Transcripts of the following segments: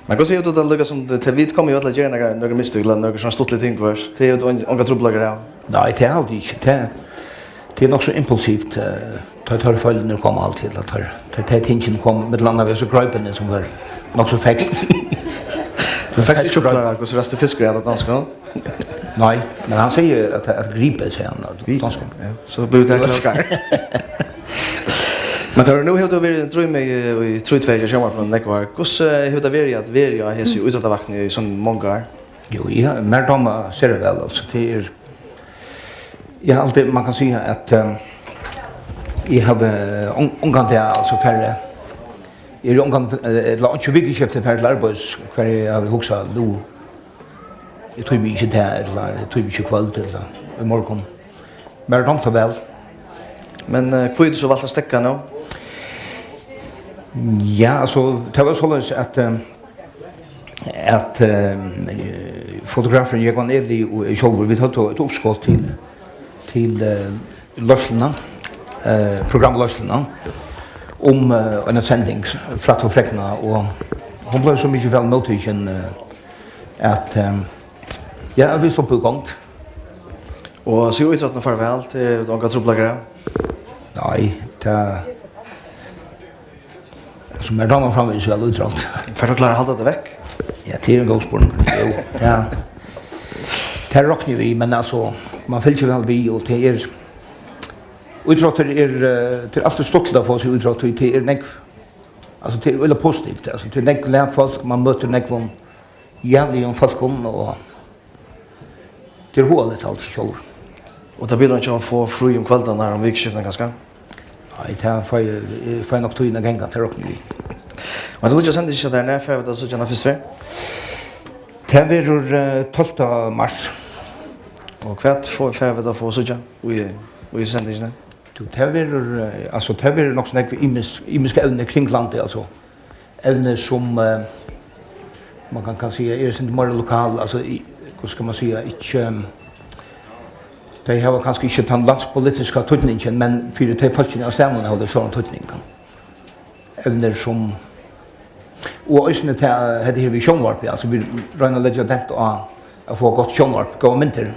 Men vad säger du då Lucas som det vi kommer ju alla göra några misstag eller några sån stort ting för. Det är ju några trubbelagar där. Nej, det är alltid inte. Det är nog så impulsivt. Tar följden när kommer alltid att det tingen kom med landa vi så gröpen som var nog så fäxt. Det fäxt inte choklad och så resta fiskar att danska. Nej, men han säger att gripa sig han danska. Ja, så blir det klart. Men det är nu hur det vill drömma i 3-2 jag kommer från Nekvar. Hur det vill att välja här så utåt vakna i sån många. Jo, ja, mer dama ser det väl alltså det är jag alltid man kan säga att jag har omgång där alltså färre. Jag är omgång lunch weekend för arbets för jag har huxa då. Jag tror mig inte där eller jag tror mig inte kväll eller imorgon. Men de så väl. Men hur är det så valt att stäcka nu? Ja, alltså det var så att fotografen jag var nere i själva vi hade ett uppskott till löslarna programlöslarna om en sändning flatt och fräckna och hon blev så mycket väl mottagen att ja, vi står på gång. Och så utåt någon farväl till de kan trubbelagar. Nej, det som är damer framme så väl utdrag. För att klara hålla det väck. Ja, det är en god spår. Jo, ja. Det rockar vi men alltså man fälls ju väl vi och det är utdrag är till allt stolt av oss utdrag till är näck. Alltså det är väl positivt alltså till näck lär folk man möter näck från jävligt folk och till hållet allt själv. Och det blir inte att få fri om kvällen när om vikskiften kanske. Nej, det är för nog tog in gänga för rockning. Men det låter sen det där när för att så gärna först. Det blir 12 mars. Och kvart får för att få så gärna. Vi sänder det. Det blir alltså det blir nog snägt imiska ämnen kring landet alltså. Ämnen som man kan säga är inte mer lokal alltså hur ska man säga inte de har kanske inte den landspolitiska tydningen men för det folket av stämmen har det sån tydning. Ämnen som och ösnen det här vi sjönvarp alltså vi räna lägga det att få gott sjönvarp gå vinter.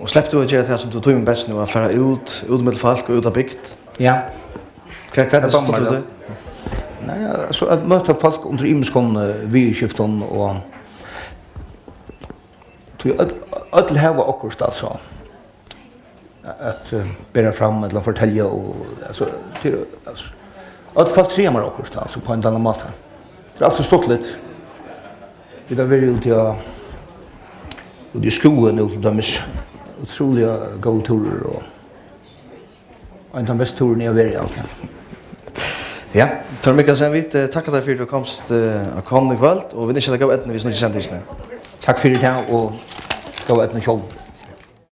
Och släppte du att göra det som du tog bäst nu att fara ut med folk och ut av bygd. Ja. Vad är det som du? Nej, alltså att möta folk under imskon vi-skiften och att ha akkurat alltså att bära fram eller fortälja och alltså till alltså att folk ser mig akkurat alltså på en annan måte. Det är alltså stått lite. Det är väldigt ja och det skolan och de är otroliga go-tourer och en av de bästa turerna jag varit alltid. Ja, Tórður Mikkelsen vi tackar dig för att du komst av Hvonn i kvällt och vi önskar dig god ätning vi snart sänder. Tack för det och god ätning själv.